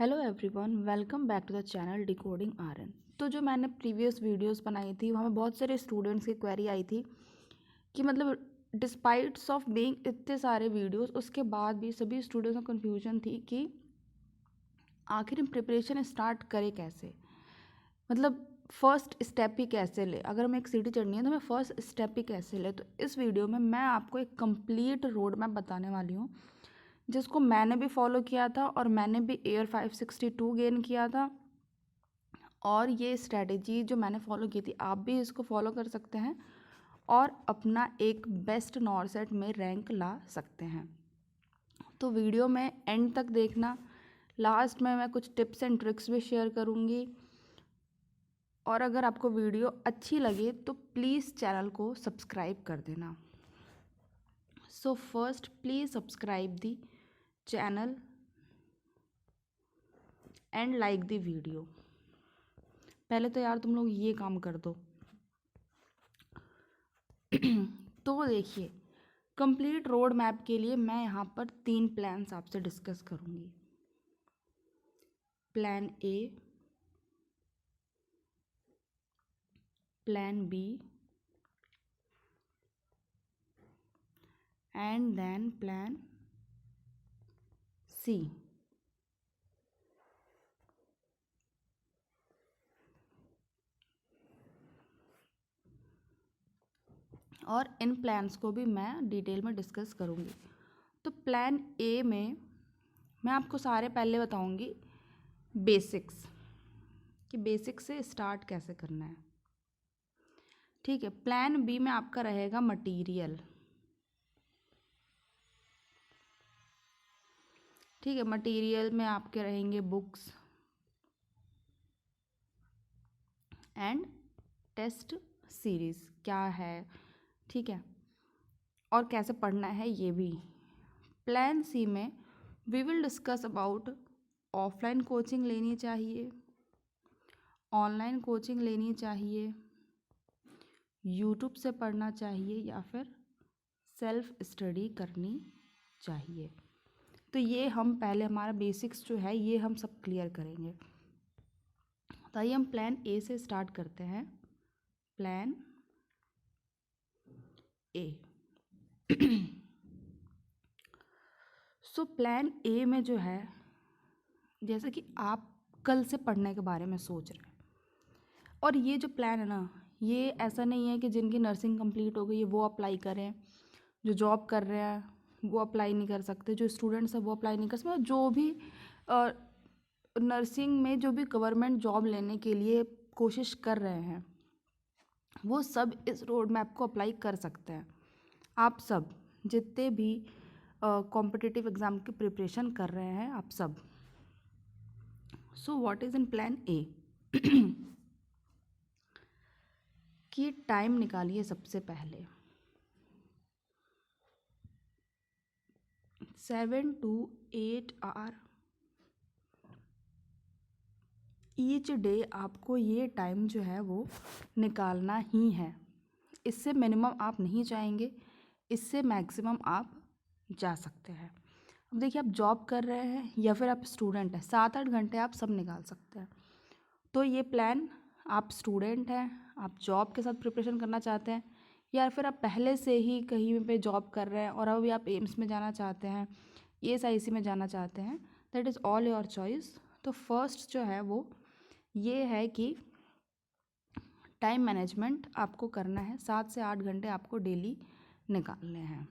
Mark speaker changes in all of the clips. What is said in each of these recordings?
Speaker 1: Hello everyone, welcome back to the channel decoding RN. तो जो मैंने प्रीवियस वीडियोस बनाई थी वहाँ में बहुत सारे स्टूडेंट्स की क्वेरी आई थी कि मतलब डिस्पाइट्स ऑफ बीइंग इतने सारे वीडियोस, उसके बाद भी सभी स्टूडेंट्स को कन्फ्यूजन थी कि आखिर हम प्रिपरेशन स्टार्ट करें कैसे। मतलब फर्स्ट स्टेप ही कैसे ले, अगर हमें एक सीढ़ी चढ़नी है तो हमें फर्स्ट स्टेप ही कैसे ले। तो इस वीडियो में मैं आपको एक कंप्लीट रोड मैप बताने वाली हूँ जिसको मैंने भी फॉलो किया था और मैंने भी एयर 562 गेन किया था। और ये स्ट्रैटेजी जो मैंने फॉलो की थी आप भी इसको फॉलो कर सकते हैं और अपना एक बेस्ट नॉरसेट में रैंक ला सकते हैं। तो वीडियो में एंड तक देखना, लास्ट में मैं कुछ टिप्स एंड ट्रिक्स भी शेयर करूँगी। और अगर आपको वीडियो अच्छी लगे तो प्लीज़ चैनल को सब्सक्राइब कर देना। So first please subscribe the channel and like the video. पहले तो यार तुम लोग ये काम कर दो। तो देखिए, कंप्लीट रोड मैप के लिए मैं यहाँ पर 3 प्लान्स आपसे डिस्कस करूँगी। Plan A, plan B and then plan C. और इन प्लान्स को भी मैं डिटेल में डिस्कस करूँगी। तो प्लान ए में मैं आपको सारे पहले बताऊँगी बेसिक्स, कि बेसिक्स से स्टार्ट कैसे करना है। ठीक है। प्लान बी में आपका रहेगा मटेरियल। ठीक है, मटेरियल में आपके रहेंगे बुक्स एंड टेस्ट सीरीज़ क्या है, ठीक है, और कैसे पढ़ना है ये भी। प्लान सी में we will discuss about offline coaching लेनी चाहिए, ऑनलाइन कोचिंग लेनी चाहिए, यूट्यूब से पढ़ना चाहिए या फिर सेल्फ स्टडी करनी चाहिए। तो ये हम पहले हमारा बेसिक्स जो है ये हम सब क्लियर करेंगे। तो आइए हम प्लान ए से स्टार्ट करते हैं। Plan A. So plan A में जो है, जैसे कि आप कल से पढ़ने के बारे में सोच रहे हैं, और ये जो प्लान है ना, ये ऐसा नहीं है कि जिनकी नर्सिंग कंप्लीट हो गई है वो अप्लाई करें, जो जॉब कर रहे हैं वो अप्लाई नहीं कर सकते, जो स्टूडेंट्स हैं वो अप्लाई नहीं कर सकते, जो भी नर्सिंग में जो भी गवर्नमेंट जॉब लेने के लिए कोशिश कर रहे हैं वो सब इस रोड मैप को अप्लाई कर सकते हैं। आप सब जितने भी कॉम्पिटिटिव एग्ज़ाम की प्रिपरेशन कर रहे हैं आप सब। So what is in plan A कि टाइम निकालिए सबसे पहले 7 to 8 आवर ईच डे। आपको ये टाइम जो है वो निकालना ही है। इससे मिनिमम आप नहीं जाएंगे, इससे मैक्सिमम आप जा सकते हैं। अब देखिए, आप जॉब कर रहे हैं या फिर आप स्टूडेंट हैं, 7-8 घंटे आप सब निकाल सकते हैं। तो ये प्लान, आप स्टूडेंट हैं, आप जॉब के साथ प्रिपरेशन करना चाहते हैं, या फिर आप पहले से ही कहीं पे जॉब कर रहे हैं और अभी आप एम्स में जाना चाहते हैं, ESIC में जाना चाहते हैं, that is all your choice. तो फर्स्ट जो है वो ये है कि टाइम मैनेजमेंट आपको करना है, 7 से 8 घंटे आपको डेली निकालने हैं।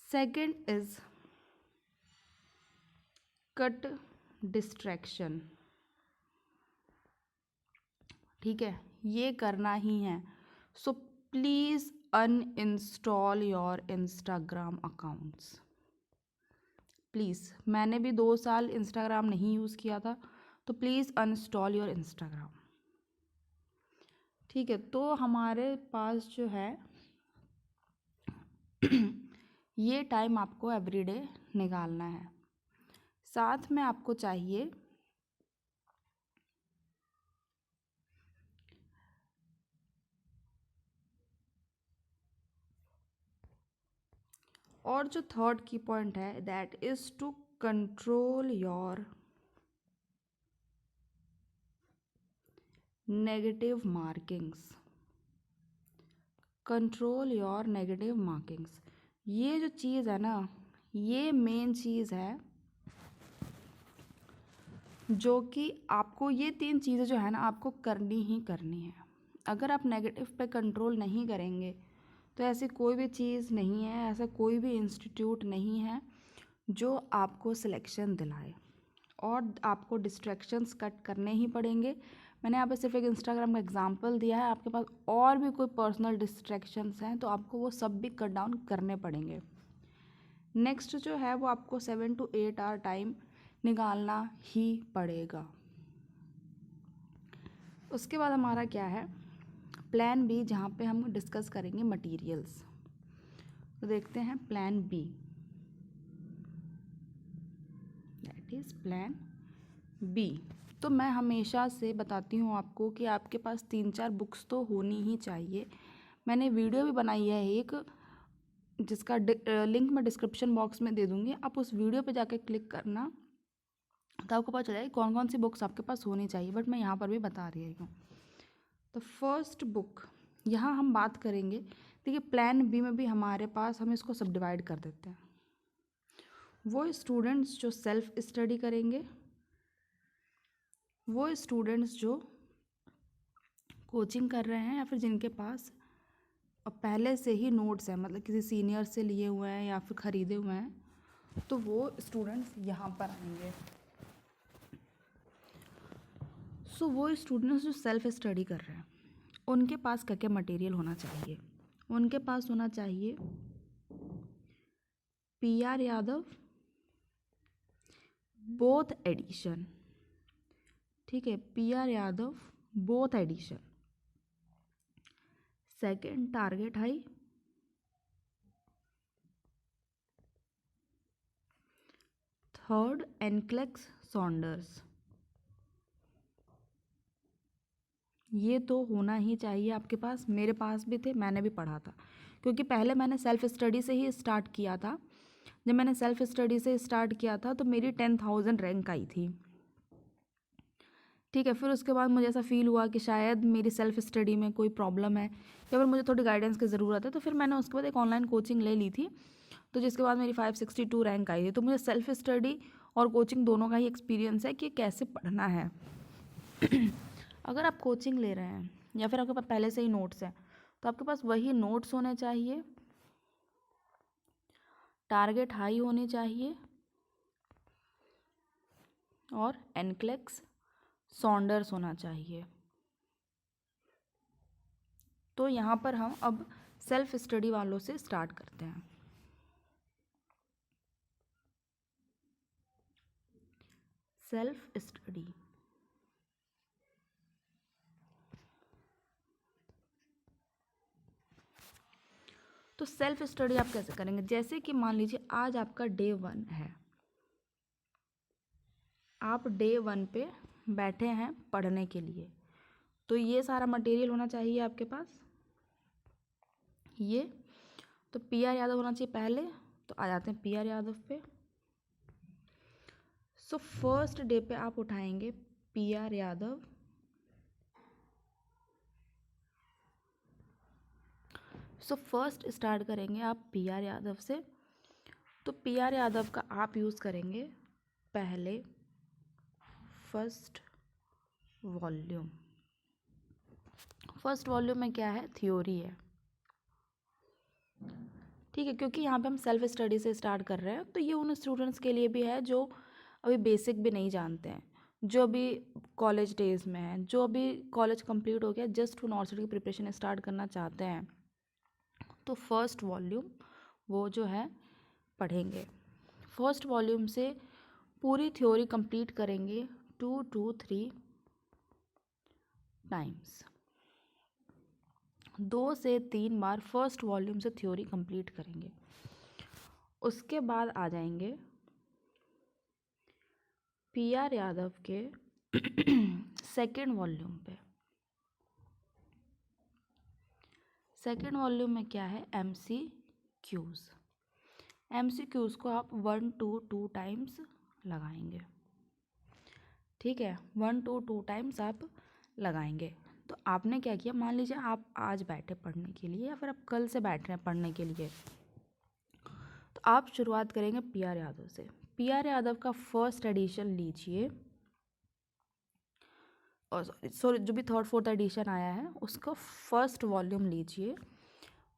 Speaker 1: Second is cut distraction. ठीक है, ये करना ही है। So please uninstall your Instagram accounts. Please, मैंने भी 2 साल इंस्टाग्राम नहीं यूज़ किया था, तो प्लीज़ अनइंस्टॉल योर इंस्टाग्राम। ठीक है, तो हमारे पास जो है ये टाइम आपको एवरीडे निकालना है। साथ में आपको चाहिए और जो थर्ड की पॉइंट है that is to control your negative markings, control your negative markings. ये जो चीज़ है ना, ये मेन चीज़ है जो कि आपको, ये 3 चीज़ें जो है ना आपको करनी ही करनी है। अगर आप नेगेटिव पे कंट्रोल नहीं करेंगे तो ऐसी कोई भी चीज़ नहीं है, ऐसा कोई भी इंस्टीट्यूट नहीं है जो आपको सिलेक्शन दिलाए, और आपको डिस्ट्रैक्शंस कट करने ही पड़ेंगे। मैंने यहाँ पे सिर्फ एक इंस्टाग्राम का एग्जांपल दिया है, आपके पास और भी कोई पर्सनल डिस्ट्रैक्शंस हैं तो आपको वो सब भी कट डाउन करने पड़ेंगे। नेक्स्ट जो है वो आपको 7 to 8 आवर टाइम निकालना ही पड़ेगा। उसके बाद हमारा क्या है, प्लान बी, जहाँ पे हम डिस्कस करेंगे मटेरियल्स। तो देखते हैं plan B, that is plan B. तो मैं हमेशा से बताती हूँ आपको कि आपके पास 3-4 बुक्स तो होनी ही चाहिए। मैंने वीडियो भी बनाई है एक, जिसका लिंक मैं डिस्क्रिप्शन बॉक्स में दे दूँगी, आप उस वीडियो पे जाके क्लिक करना तो आपको पता चलेगा कौन कौन सी बुक्स आपके पास होनी चाहिए, बट मैं यहाँ पर भी बता रही हूँ। तो फर्स्ट बुक यहाँ हम बात करेंगे, देखिए प्लान बी में भी हमारे पास, हम इसको सब डिवाइड कर देते हैं। वो स्टूडेंट्स जो सेल्फ स्टडी करेंगे, वो स्टूडेंट्स जो कोचिंग कर रहे हैं, या फिर जिनके पास पहले से ही नोट्स हैं, मतलब किसी सीनियर से लिए हुए हैं या फिर ख़रीदे हुए हैं, तो वो स्टूडेंट्स यहाँ पर आएंगे। सो वो स्टूडेंट्स जो सेल्फ स्टडी कर रहे हैं उनके पास क्या क्या मटेरियल होना चाहिए, उनके पास होना चाहिए PR यादव बोथ एडिशन, ठीक है, PR Yadav both edition. Second target high, third NCLEX Saunders. ये तो होना ही चाहिए आपके पास, मेरे पास भी थे, मैंने भी पढ़ा था, क्योंकि पहले मैंने सेल्फ स्टडी से ही स्टार्ट किया था। जब मैंने सेल्फ स्टडी से स्टार्ट किया था तो मेरी 10,000 रैंक आई थी, ठीक है। फिर उसके बाद मुझे ऐसा फील हुआ कि शायद मेरी सेल्फ स्टडी में कोई प्रॉब्लम है या फिर मुझे थोड़ी गाइडेंस की ज़रूरत है, तो फिर मैंने उसके बाद एक ऑनलाइन कोचिंग ले ली थी, तो जिसके बाद मेरी 562 रैंक आई थी। तो मुझे सेल्फ स्टडी और कोचिंग दोनों का ही एक्सपीरियंस है कि कैसे पढ़ना है। अगर आप कोचिंग ले रहे हैं या फिर आपके पास पहले से ही नोट्स हैं, तो आपके पास वही नोट्स होने चाहिए, टारगेट हाई होनी चाहिए, और एनक्लेक्स सॉन्डर्स होना चाहिए। तो यहाँ पर हम अब सेल्फ स्टडी वालों से स्टार्ट करते हैं। सेल्फ स्टडी, तो सेल्फ स्टडी आप कैसे करेंगे, जैसे कि मान लीजिए आज आपका डे 1 है, आप डे 1 पे बैठे हैं पढ़ने के लिए, तो ये सारा मटेरियल होना चाहिए आपके पास। ये तो PR यादव होना चाहिए पहले, तो आ जाते हैं PR यादव पे। सो फर्स्ट डे पे आप उठाएंगे PR Yadav, so first start करेंगे आप PR यादव से। तो PR यादव का आप यूज़ करेंगे पहले फर्स्ट वॉल्यूम। फर्स्ट वॉल्यूम में क्या है, थ्योरी है, ठीक है, क्योंकि यहाँ पे हम सेल्फ स्टडी से स्टार्ट कर रहे हैं, तो ये उन स्टूडेंट्स के लिए भी है जो अभी बेसिक भी नहीं जानते हैं, जो अभी कॉलेज डेज़ में हैं, जो अभी कॉलेज कंप्लीट हो गया, जस्ट वो नॉर्सरी की प्रिपरेशन स्टार्ट करना चाहते हैं। तो फर्स्ट वॉल्यूम वो जो है पढ़ेंगे, फर्स्ट वॉल्यूम से पूरी थ्योरी कंप्लीट करेंगे 2 to 3 टाइम्स, 2 से 3 बार फर्स्ट वॉल्यूम से थ्योरी कंप्लीट करेंगे। उसके बाद आ जाएंगे PR यादव के सेकेंड वॉल्यूम पे। सेकेंड वॉल्यूम में क्या है, MCQs। MCQs को आप 1 to 2 टाइम्स लगाएंगे। ठीक है, 1 to 2 टाइम्स आप लगाएंगे। तो आपने क्या किया, मान लीजिए आप आज बैठे पढ़ने के लिए या फिर आप कल से बैठ रहे हैं पढ़ने के लिए, तो आप शुरुआत करेंगे PR यादव से। PR यादव का फर्स्ट एडिशन लीजिए, और सॉरी जो भी थर्ड फोर्थ एडिशन आया है उसका फर्स्ट वॉल्यूम लीजिए।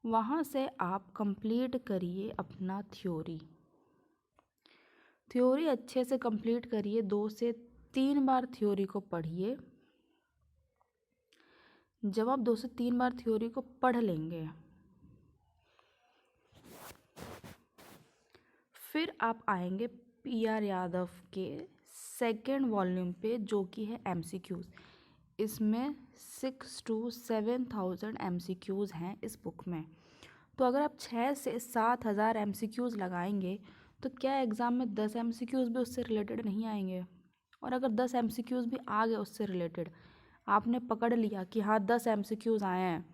Speaker 1: वहाँ से आप कंप्लीट करिए अपना थ्योरी अच्छे से कंप्लीट करिए। 2 से 3 बार थ्योरी को पढ़िए। जब आप 2 से 3 बार थ्योरी को पढ़ लेंगे, फिर आप आएंगे PR यादव के सेकेंड वॉल्यूम पे, जो कि है MCQs। इसमें 6 to 7,000 MCQs हैं इस बुक में। तो अगर आप 6 से 7,000 MCQs लगाएंगे तो क्या एग्ज़ाम में 10 MCQs भी उससे रिलेटेड नहीं आएंगे? और अगर 10 MCQs भी आ गए उससे रिलेटेड, आपने पकड़ लिया कि हाँ 10 MCQs आए हैं,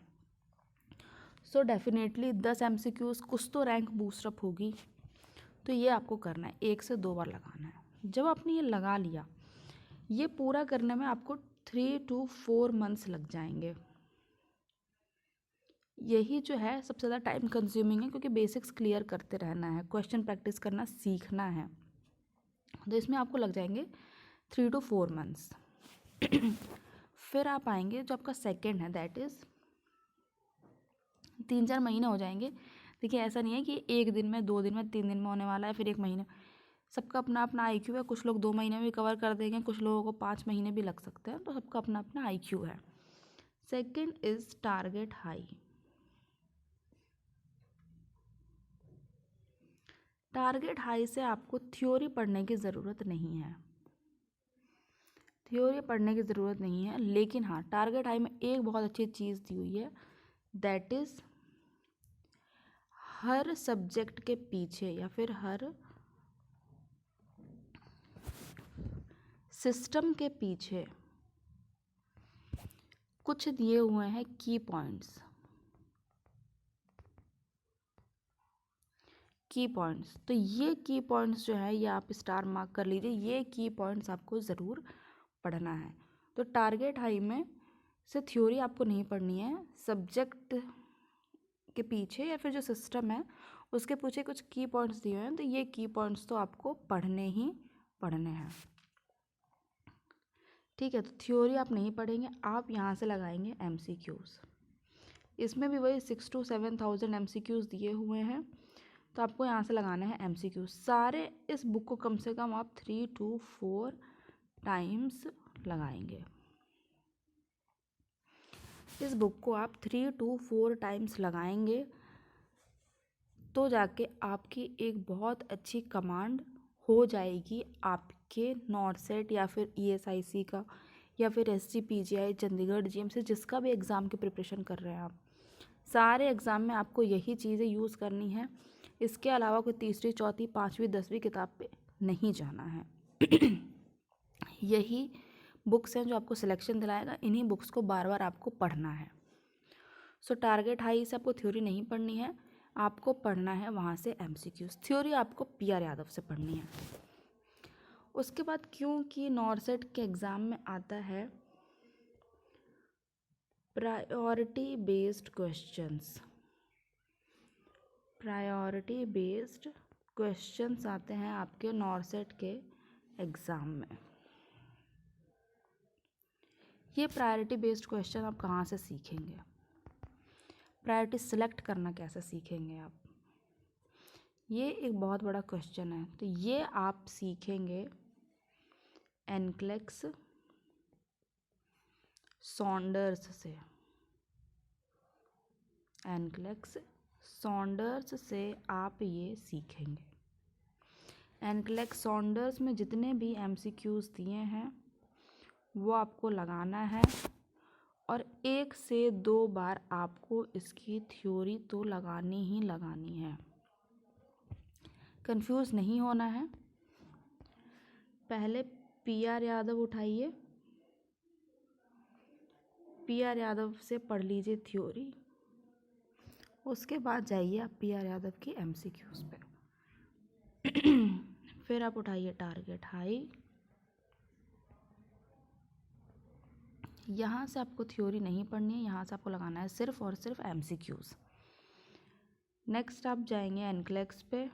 Speaker 1: सो डेफिनेटली 10 MCQs कुछ तो रैंक बूस्टअप होगी। तो ये आपको करना है, 1 से 2 बार लगाना है। जब आपने ये लगा लिया, ये पूरा करने में आपको 3 to 4 मंथ्स लग जाएंगे। यही जो है सबसे ज़्यादा टाइम कंज्यूमिंग है, क्योंकि बेसिक्स क्लियर करते रहना है, क्वेश्चन प्रैक्टिस करना सीखना है। तो इसमें आपको लग जाएंगे 3 to 4 मंथ्स। फिर आप आएंगे जो आपका सेकेंड है, दैट इज़ 3-4 महीने हो जाएंगे। देखिए ऐसा नहीं है कि 1 दिन में, 2 दिन में, 3 दिन में होने वाला है, फिर 1 महीने। सबका अपना अपना IQ है। कुछ लोग 2 महीने में भी कवर कर देंगे, कुछ लोगों को 5 महीने भी लग सकते हैं। तो सबका अपना अपना IQ है। Second is target high. Target high से आपको थ्योरी पढ़ने की ज़रूरत नहीं है, लेकिन हाँ टारगेट हाई में एक बहुत अच्छी चीज़ दी हुई है, दैट इज़ हर सब्जेक्ट के पीछे या फिर हर सिस्टम के पीछे कुछ दिए हुए हैं की पॉइंट्स। तो ये की पॉइंट्स जो है ये आप स्टार मार्क कर लीजिए। ये की पॉइंट्स आपको ज़रूर पढ़ना है। तो टारगेट हाई में से थ्योरी आपको नहीं पढ़नी है, सब्जेक्ट के पीछे या फिर जो सिस्टम है उसके पीछे कुछ की पॉइंट्स दिए हैं, तो ये की पॉइंट्स तो आपको पढ़ने ही पढ़ने हैं। ठीक है, तो थ्योरी आप नहीं पढ़ेंगे, आप यहाँ से लगाएंगे MCQs। इसमें भी वही 6 to 7,000 MCQs दिए हुए हैं, तो आपको यहाँ से लगाना है MCQs सारे। इस बुक को कम से कम आप 3 to 4 टाइम्स लगाएंगे। इस बुक को आप 3 to 4 टाइम्स लगाएंगे तो जाके आपकी एक बहुत अच्छी कमांड हो जाएगी आपके नॉर्सेट या फिर ESIC का या फिर SGPGI, चंडीगढ़ GM से, जिसका भी एग्ज़ाम की प्रिपरेशन कर रहे हैं आप। सारे एग्ज़ाम में आपको यही चीज़ें यूज़ करनी है। इसके अलावा कोई तीसरी, चौथी, 5वीं, 10वीं किताब पे नहीं जाना है। यही बुक्स हैं जो आपको सिलेक्शन दिलाएगा। इन्हीं बुक्स को बार बार आपको पढ़ना है। सो टारगेट हाई से आपको थ्योरी नहीं पढ़नी है, आपको पढ़ना है वहाँ से MCQs। थ्योरी आपको PR यादव से पढ़नी है। उसके बाद क्योंकि नॉर्सेट के एग्ज़ाम में आता है प्रायोरिटी बेस्ड क्वेश्चंस आते हैं आपके नॉर्सेट के एग्ज़ाम में। ये प्रायोरिटी बेस्ड क्वेश्चन आप कहाँ से सीखेंगे? प्रायोरिटी सिलेक्ट करना कैसे सीखेंगे आप? ये एक बहुत बड़ा क्वेश्चन है। तो ये आप सीखेंगे NCLEX सॉन्डर्स से आप ये सीखेंगे। NCLEX सॉन्डर्स में जितने भी MCQs दिए हैं वो आपको लगाना है, और 1 से 2 बार आपको इसकी थ्योरी तो लगानी ही लगानी है। कंफ्यूज नहीं होना है। पहले PR यादव उठाइए, PR यादव से पढ़ लीजिए थ्योरी, उसके बाद जाइए आप PR यादव की MCQs पे। फिर आप उठाइए टारगेट हाई। यहाँ से आपको थ्योरी नहीं पढ़नी है, यहाँ से आपको लगाना है सिर्फ और सिर्फ एमसीक्यूज़। नेक्स्ट आप जाएंगे एनक्लेक्स पे,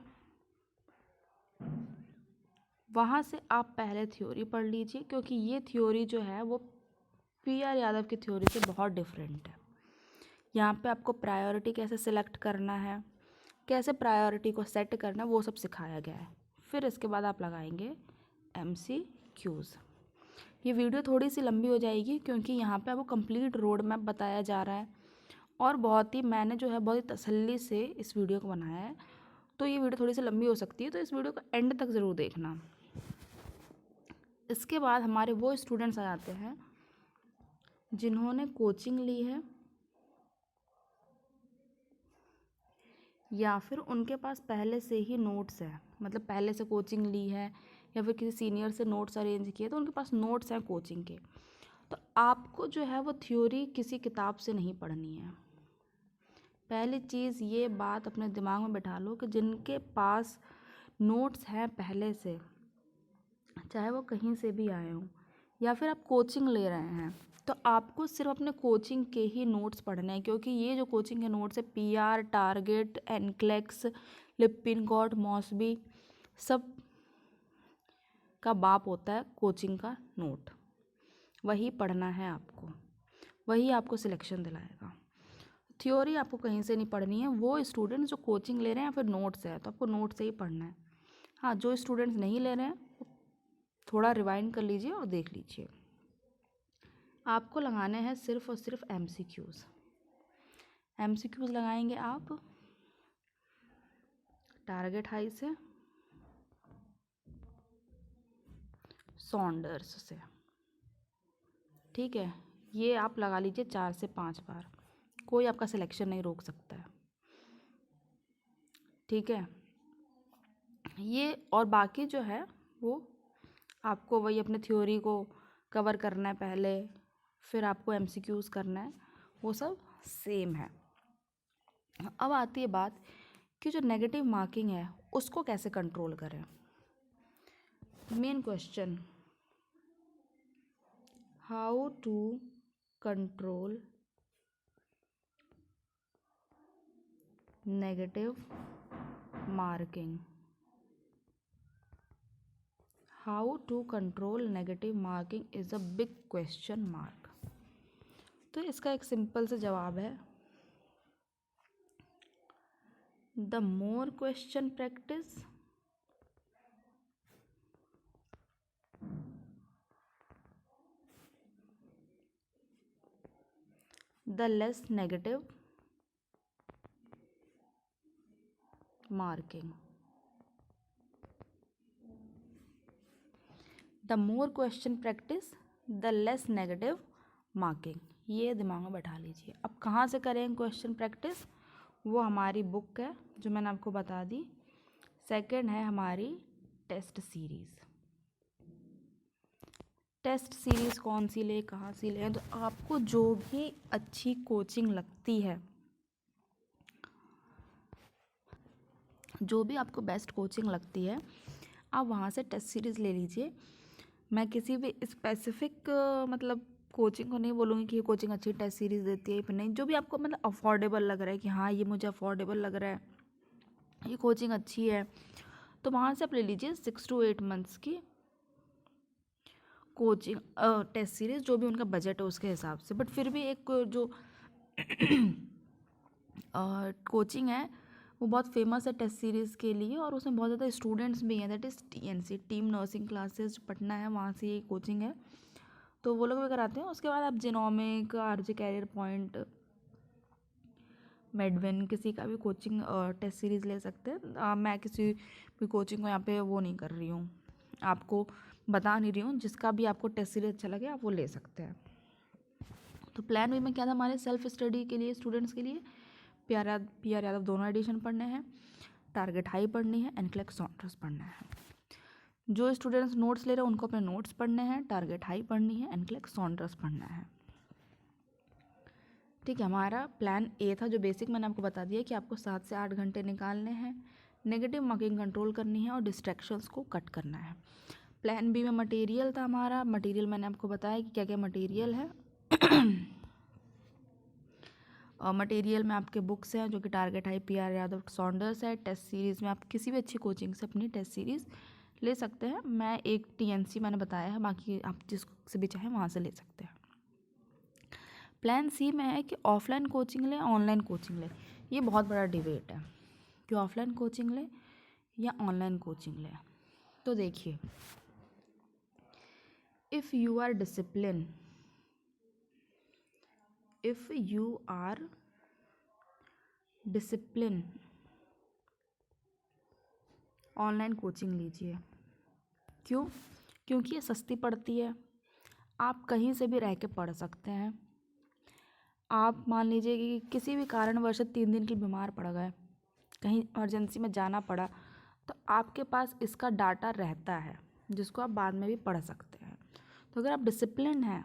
Speaker 1: वहाँ से आप पहले थ्योरी पढ़ लीजिए, क्योंकि ये थ्योरी जो है वो पीआर यादव की थ्योरी से बहुत डिफरेंट है। यहाँ पे आपको प्रायोरिटी कैसे सिलेक्ट करना है, कैसे प्रायोरिटी को सेट करना, वो सब सिखाया गया है। फिर इसके बाद आप लगाएंगे एमसीक्यूज़। ये वीडियो थोड़ी सी लंबी हो जाएगी, क्योंकि यहाँ पे आपको कंप्लीट रोड मैप बताया जा रहा है, और बहुत ही मैंने जो है बहुत ही तसल्ली से इस वीडियो को बनाया है, तो ये वीडियो थोड़ी सी लंबी हो सकती है, तो इस वीडियो को एंड तक ज़रूर देखना। इसके बाद हमारे वो स्टूडेंट्स आ जाते हैं जिन्होंने कोचिंग ली है, या फिर उनके पास पहले से ही नोट्स है, मतलब पहले से कोचिंग ली है, या फिर किसी सीनियर से नोट्स अरेंज किए, तो उनके पास नोट्स हैं कोचिंग के। तो आपको जो है वो थ्योरी किसी किताब से नहीं पढ़नी है। पहली चीज़ ये बात अपने दिमाग में बैठा लो कि जिनके पास नोट्स हैं पहले से, चाहे वो कहीं से भी आए हों, या फिर आप कोचिंग ले रहे हैं, तो आपको सिर्फ अपने कोचिंग के ही नोट्स पढ़ने हैं, क्योंकि ये जो कोचिंग के नोट्स है पीआर, टारगेट, एनक्लेक्स, लिपिनकॉट, मॉसबी, सब का बाप होता है कोचिंग का नोट। वही पढ़ना है आपको, वही आपको सिलेक्शन दिलाएगा। थ्योरी आपको कहीं से नहीं पढ़नी है। वो स्टूडेंट्स जो कोचिंग ले रहे हैं या फिर नोट्स है, तो आपको नोट से ही पढ़ना है। हाँ, जो स्टूडेंट्स नहीं ले रहे हैं थोड़ा रिवाइंड कर लीजिए और देख लीजिए। आपको लगाने हैं सिर्फ और सिर्फ एमसीक्यूज़। एमसीक्यूज़ लगाएंगे आप टारगेट हाई से, सॉन्डर्स से, ठीक है। ये आप लगा लीजिए 4 से 5 बार, कोई आपका सिलेक्शन नहीं रोक सकता है, ठीक है। ये और बाकी जो है वो आपको वही अपने थ्योरी को कवर करना है पहले, फिर आपको एमसीक्यूज़ करना है, वो सब सेम है। अब आती है बात कि जो नेगेटिव मार्किंग है उसको कैसे कंट्रोल करें। Main question, how to control negative marking. How to control negative marking is a big question mark. तो इसका एक सिंपल सा जवाब है, the more question practice, the less negative marking. The more question practice, the less negative marking. ये दिमाग में बैठा लीजिए। अब कहाँ से करें क्वेश्चन प्रैक्टिस, वो हमारी बुक है जो मैंने आपको बता दी। सेकंड है हमारी टेस्ट सीरीज़। टेस्ट सीरीज़ कौन सी ले, कहाँ सी ले, तो आपको जो भी अच्छी कोचिंग लगती है, जो भी आपको बेस्ट कोचिंग लगती है, आप वहाँ से टेस्ट सीरीज़ ले लीजिए। मैं किसी भी स्पेसिफिक मतलब कोचिंग को नहीं बोलूँगी कि ये कोचिंग अच्छी टेस्ट सीरीज़ देती है, फिर नहीं, जो भी आपको मतलब अफोर्डेबल लग रहा है कि हाँ ये मुझे अफोर्डेबल लग रहा है, ये कोचिंग अच्छी है, तो वहाँ से आप ले लीजिए 6 to 8 मंथ्स की कोचिंग टेस्ट सीरीज़, जो भी उनका बजट है उसके हिसाब से। बट फिर भी एक जो कोचिंग है वो बहुत फेमस है टेस्ट सीरीज़ के लिए, और उसमें बहुत ज़्यादा स्टूडेंट्स भी हैं, that is TNC, team nursing classes, Patna है, वहाँ से ये कोचिंग है, तो वो लोग भी कराते हैं। उसके बाद आप जिनोमिक, आरजे कैरियर पॉइंट, मेडविन, किसी का भी कोचिंग टेस्ट सीरीज़ ले सकते हैं। मैं किसी भी कोचिंग को यहाँ पे वो नहीं कर रही हूँ, आपको बता नहीं रही हूँ, जिसका भी आपको टेस्ट सीरीज अच्छा लगे आप वो ले सकते हैं। तो प्लान वे में क्या था हमारे सेल्फ स्टडी के लिए, स्टूडेंट्स के लिए पी आर यादव दोनों एडिशन पढ़ने हैं, टारगेट हाई पढ़नी है, एनक्लेक्स सॉन्डर्स पढ़ना है। जो स्टूडेंट्स नोट्स ले रहे हैं उनको अपने नोट्स पढ़ने हैं, टारगेट हाई पढ़नी है, एनक्लेक्स सॉन्डर्स पढ़ना है, ठीक है। हमारा प्लान ए था जो बेसिक मैंने आपको बता दिया कि आपको 7 से 8 घंटे निकालने हैं नेगेटिव मार्किंग कंट्रोल करनी है और डिस्ट्रैक्शंस को कट करना है। प्लान बी में मटेरियल था हमारा। मटेरियल मैंने आपको बताया कि क्या क्या मटेरियल है। और मटेरियल में आपके बुक्स हैं जो कि target high, PR Yadav, Saunders है। टेस्ट सीरीज़ में आप किसी भी अच्छी कोचिंग से अपनी टेस्ट सीरीज़ ले सकते हैं। मैं एक TNC मैंने बताया है, बाकी आप जिससे भी चाहें वहाँ से ले सकते हैं। प्लान सी में है कि ऑफलाइन कोचिंग लें, ऑनलाइन कोचिंग लें। ये बहुत बड़ा डिबेट है कि ऑफलाइन कोचिंग लें या ऑनलाइन कोचिंग लें। तो देखिए, if you are discipline, online coaching लीजिए। क्यों? क्योंकि ये सस्ती पड़ती है, आप कहीं से भी रह के पढ़ सकते हैं। आप मान लीजिए कि किसी भी कारणवश 3 दिन के लिए बीमार पड़ गए, कहीं इमरजेंसी में जाना पड़ा, तो आपके पास इसका डाटा रहता है जिसको आप बाद में भी पढ़ सकते हैं। तो अगर आप डिसिप्लिन हैं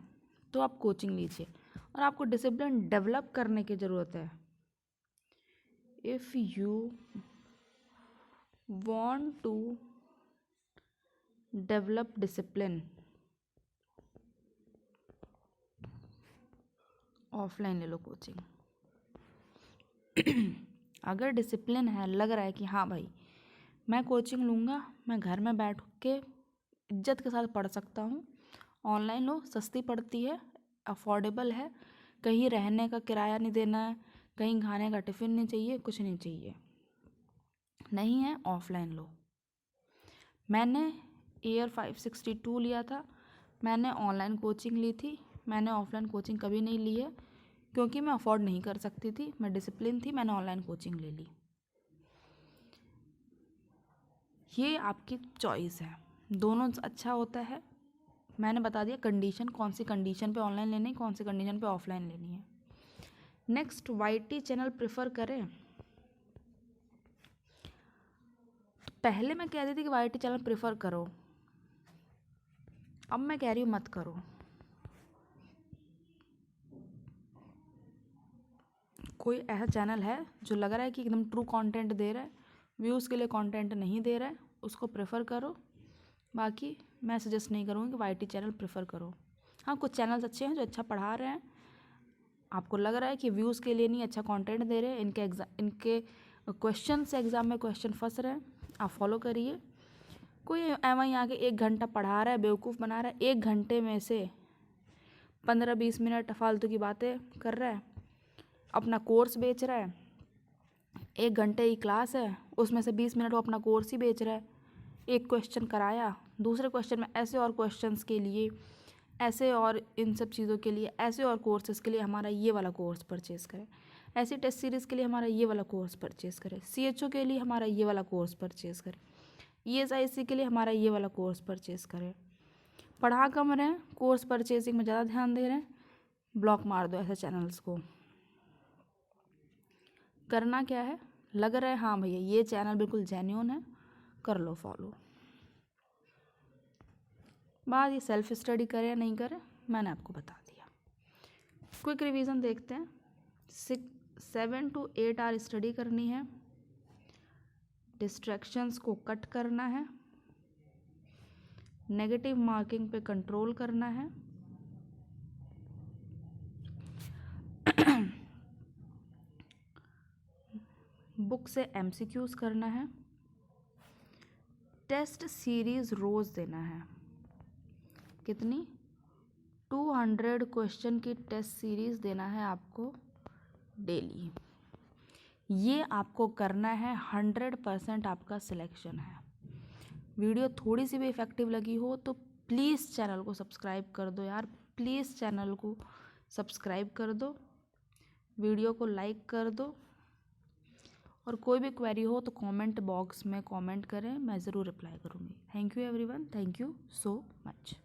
Speaker 1: तो आप कोचिंग लीजिए, और आपको डिसिप्लिन डेवलप करने की ज़रूरत है। If you want to develop discipline, offline ले लो कोचिंग। अगर डिसिप्लिन है, लग रहा है कि हाँ भाई मैं कोचिंग लूँगा, मैं घर में बैठ के इज्जत के साथ पढ़ सकता हूँ, ऑनलाइन लो, सस्ती पड़ती है, अफोर्डेबल है, कहीं रहने का किराया नहीं देना है, कहीं खाने का टिफ़िन नहीं चाहिए, कुछ नहीं चाहिए, नहीं है, ऑफलाइन लो। मैंने ईयर 562 लिया था, मैंने ऑनलाइन कोचिंग ली थी। मैंने ऑफलाइन कोचिंग कभी नहीं ली है क्योंकि मैं अफोर्ड नहीं कर सकती थी, मैं डिसिप्लिन थी, मैंने ऑनलाइन कोचिंग ले ली। ये आपकी चॉइस है, दोनों अच्छा होता है। मैंने बता दिया कंडीशन, कौन सी कंडीशन पे ऑनलाइन लेनी है, कौन सी कंडीशन पे ऑफलाइन लेनी है। नेक्स्ट, YT चैनल प्रेफर करें। तो पहले मैं कहती थी कि YT चैनल प्रेफर करो, अब मैं कह रही हूँ मत करो। कोई ऐसा चैनल है जो लग रहा है कि एकदम ट्रू कंटेंट दे रहा है, व्यूज़ के लिए कंटेंट नहीं दे रहा है, उसको प्रेफर करो। बाकी मैं सजेस्ट नहीं करूँगी कि YT चैनल प्रेफर करो। हाँ, कुछ चैनल्स अच्छे हैं जो अच्छा पढ़ा रहे हैं, आपको लग रहा है कि व्यूज़ के लिए नहीं, अच्छा कंटेंट दे रहे हैं, इनके क्वेश्चन से एग्ज़ाम में क्वेश्चन फंस रहे हैं, आप फॉलो करिए। कोई वहीं आके 1 घंटा पढ़ा रहा है, बेवकूफ़ बना रहा है, 1 घंटे में से 15-20 मिनट फालतू की बातें कर रहा है, अपना कोर्स बेच रहा है। 1 घंटे की क्लास है, उसमें से 20 मिनट वो अपना कोर्स ही बेच रहा है। एक क्वेश्चन कराया, दूसरे क्वेश्चन में ऐसे और क्वेश्चंस के लिए, ऐसे और इन सब चीज़ों के लिए, ऐसे और कोर्सेज़ के लिए हमारा ये वाला कोर्स परचेज़ करें, ऐसी टेस्ट सीरीज़ के लिए हमारा ये वाला कोर्स परचेज़ करें, CHO के लिए हमारा ये वाला कोर्स परचेज़ करें, ESIC के लिए हमारा ये वाला कोर्स परचेज़ करें। पढ़ा कम रहे हैं, कोर्स परचेजिंग में ज़्यादा ध्यान दे रहे हैं, ब्लॉक मार दो ऐसे चैनल्स को। करना क्या है, लग रहा है हाँ भैया ये चैनल बिल्कुल जेन्युइन है, कर लो फॉलो। बात ये सेल्फ स्टडी करें या नहीं करें मैंने आपको बता दिया। क्विक रिवीजन देखते हैं। 7 to 8 आवर स्टडी करनी है, डिस्ट्रैक्शंस को कट करना है, नेगेटिव मार्किंग पे कंट्रोल करना है, बुक से MCQs करना है, टेस्ट सीरीज रोज़ देना है। कितनी? 200 क्वेश्चन की टेस्ट सीरीज देना है आपको डेली। ये आपको करना है, 100% आपका सिलेक्शन है। वीडियो थोड़ी सी भी इफ़ेक्टिव लगी हो तो प्लीज़ चैनल को सब्सक्राइब कर दो यार, प्लीज़ चैनल को सब्सक्राइब कर दो, वीडियो को लाइक कर दो, और कोई भी क्वेरी हो तो कमेंट बॉक्स में कमेंट करें, मैं ज़रूर रिप्लाई करूँगी। Thank you everyone, thank you so much.